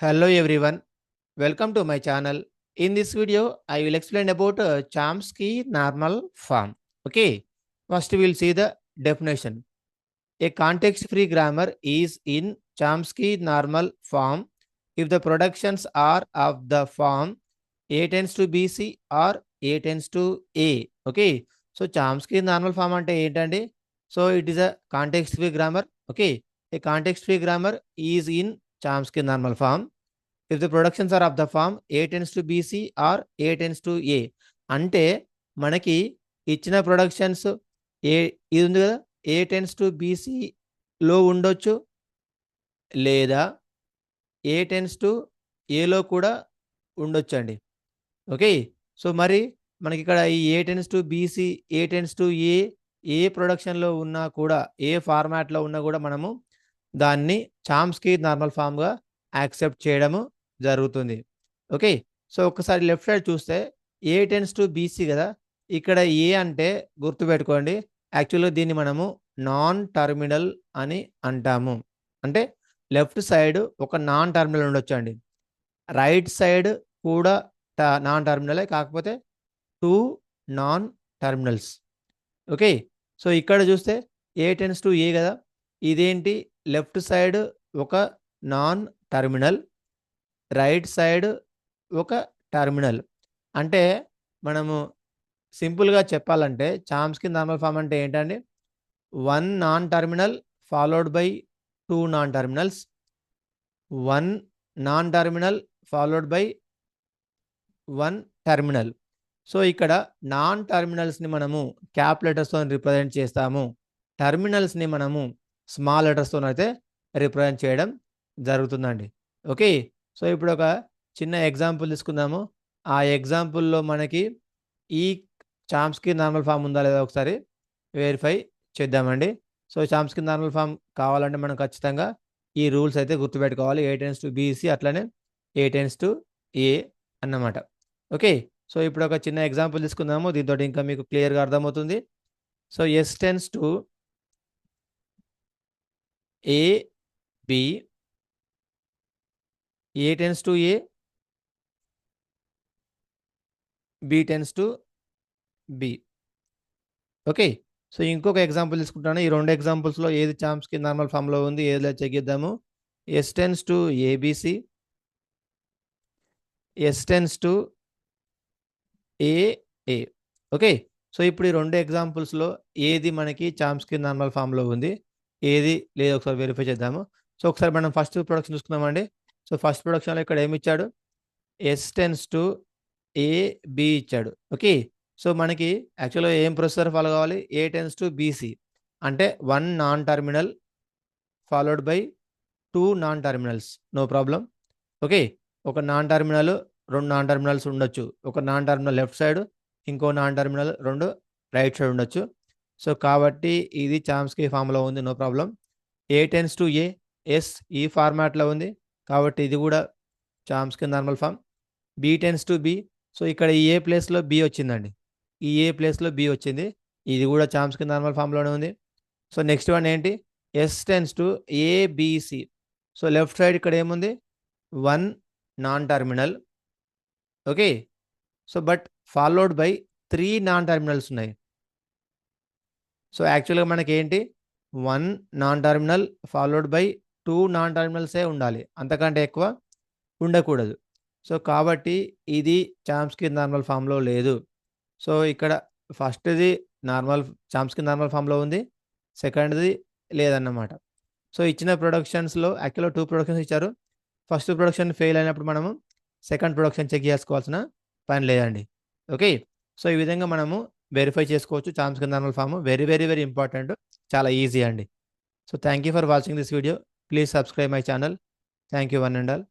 Hello everyone, welcome to my channel. In this video, I will explain about Chomsky normal form. Okay, first we will see the definition. A context-free grammar is in Chomsky normal form if the productions are of the form A tends to BC or A tends to A. Okay, so Chomsky normal form ante ఏంటండి? So it is a context-free grammar. Okay, a context-free grammar is in Chomsky normal form if the productions are of the form A tends to BC or A tends to A. అంటే మనకి ఇచ్చిన productions ఇది ఉంది కదా, A tends to BC లో ఉండొచ్చు, లేదా A tends to A లో కూడా ఉండొచ్చు అండి. ఓకే, సో మరి మనకి ఇక్కడ ఈ A tends to BC, A tends to A ఏ ప్రొడక్షన్లో ఉన్నా కూడా, ఏ ఫార్మాట్లో ఉన్నా కూడా మనము దాన్ని చామ్స్కీ నార్మల్ ఫామ్గా యాక్సెప్ట్ చేయడము జరుగుతుంది. ఓకే, సో ఒకసారి లెఫ్ట్ సైడ్ చూస్తే ఏ టెన్స్ టు బీసీ కదా, ఇక్కడ ఏ అంటే గుర్తుపెట్టుకోండి, యాక్చువల్గా దీన్ని మనము నాన్ టర్మినల్ అని అంటాము. అంటే లెఫ్ట్ సైడ్ ఒక నాన్ టర్మినల్ ఉండొచ్చు అండి, రైట్ సైడ్ కూడా నాన్ టర్మినలే, కాకపోతే two non terminals. Okay, so ఇక్కడ చూస్తే ఏ టెన్స్ టు ఏ కదా, ఇదేంటి, లెఫ్ట్ సైడ్ ఒక నాన్ టర్మినల్, రైట్ సైడ్ ఒక టర్మినల్. అంటే మనము సింపుల్గా చెప్పాలంటే చామ్స్కీ నార్మల్ ఫామ్ అంటే ఏంటండి, one non terminal followed by two non terminals, one non terminal followed by one terminal. So ఇక్కడ నాన్ టర్మినల్స్ని మనము క్యాప్ లెటర్స్తో రిప్రజెంట్ చేస్తాము, టర్మినల్స్ని మనము స్మాల్ లెటర్స్తో అయితే రిప్రజెంట్ చేయడం జరుగుతుందండి. ఓకే, సో ఇప్పుడు ఒక చిన్న ఎగ్జాంపుల్ తీసుకుందాము. ఆ ఎగ్జాంపుల్లో మనకి ఈ చామ్స్కీ నార్మల్ ఫామ్ ఉందా లేదా ఒకసారి వెరిఫై చేద్దామండి. సో చామ్స్కీ నార్మల్ ఫామ్ కావాలంటే మనం ఖచ్చితంగా ఈ రూల్స్ అయితే గుర్తుపెట్టుకోవాలి. ఏ టెన్స్ టు బీసీ, అట్లనే ఏ టెన్స్ టు ఏ అన్నమాట. ఓకే, సో ఇప్పుడు ఒక చిన్న ఎగ్జాంపుల్ తీసుకుందాము, దీంతో ఇంకా మీకు క్లియర్గా అర్థమవుతుంది. So S tends to A B, A tends to A, B tends to B. Okay, so ఇంకొక ఎగ్జాంపుల్ తీసుకుంటాను. ఈ రెండు ఎగ్జాంపుల్స్లో ఏది చామ్స్కీ నార్మల్ ఫామ్లో ఉంది, ఏది లేదు చెక్ చేద్దాము. S tends to A B C, S tends to A A. Okay, so ఇప్పుడు ఈ రెండు ఎగ్జాంపుల్స్లో ఏది మనకి చామ్స్కీ నార్మల్ ఫామ్లో ఉంది, ఏది లేదు ఒకసారి వెరిఫై చేద్దాము. సో ఒకసారి మనం ఫస్ట్ ప్రొడక్షన్ చూసుకుందామండి. సో ఫస్ట్ ప్రొడక్షన్లో ఇక్కడ ఏమి ఇచ్చాడు, ఎస్ టెన్స్ టు ఏబి ఇచ్చాడు. ఓకే, సో మనకి యాక్చువల్గా ఏం ప్రొసెసర్ ఫాలో కావాలి, ఏ టెన్స్ టు బీసీ అంటే one non terminal followed by two non terminals, no problem. Okay, ఒక నాన్ టర్మినల్, రెండు నాన్ టర్మినల్స్ ఉండొచ్చు, ఒక నాన్ టర్మినల్ లెఫ్ట్ సైడ్, ఇంకో నాన్ టర్మినల్ రెండు రైట్ సైడ్ ఉండొచ్చు. సో కాబట్టి ఇది చామ్స్కీ ఫామ్లో ఉంది, no problem. A tends to A, S ఈ ఫార్మాట్లో ఉంది కాబట్టి ఇది కూడా Chomsky normal form. B tends to B, so ఇక్కడ ఈ ఏ ప్లేస్లో బి వచ్చిందండి, ఈ ఏ ప్లేస్లో బి వచ్చింది, ఇది కూడా చామ్స్కీ నార్మల్ ఫామ్లోనే ఉంది. సో నెక్స్ట్ వన్ ఏంటి, S tends to A B C, so left side ఇక్కడ ఏముంది, one non terminal. Okay, so but followed by three non terminals ఉన్నాయి. సో యాక్చువల్గా మనకి ఏంటి, one non terminal followed by two non టర్మినల్సే ఉండాలి, అంతకంటే ఎక్కువ ఉండకూడదు. సో కాబట్టి ఇది చామ్స్కీ నార్మల్ ఫామ్లో లేదు. సో ఇక్కడ ఫస్ట్ది నార్మల్ చామ్స్కీ నార్మల్ ఫామ్లో ఉంది, సెకండ్ది లేదన్నమాట. సో ఇచ్చిన ప్రొడక్షన్స్లో యాక్చువల్గా టూ ప్రొడక్షన్స్ ఇచ్చారు, ఫస్ట్ ప్రొడక్షన్ ఫెయిల్ అయినప్పుడు మనము సెకండ్ ప్రొడక్షన్ చెక్ చేసుకోవాల్సిన పని లేదండి. ఓకే, సో ఈ విధంగా మనము వెరిఫై చేసుకోవచ్చు Chomsky normal form. Very very very important, చాలా ఈజీ అండి. So thank you for watching this video. Please subscribe my channel. Thank you one and all.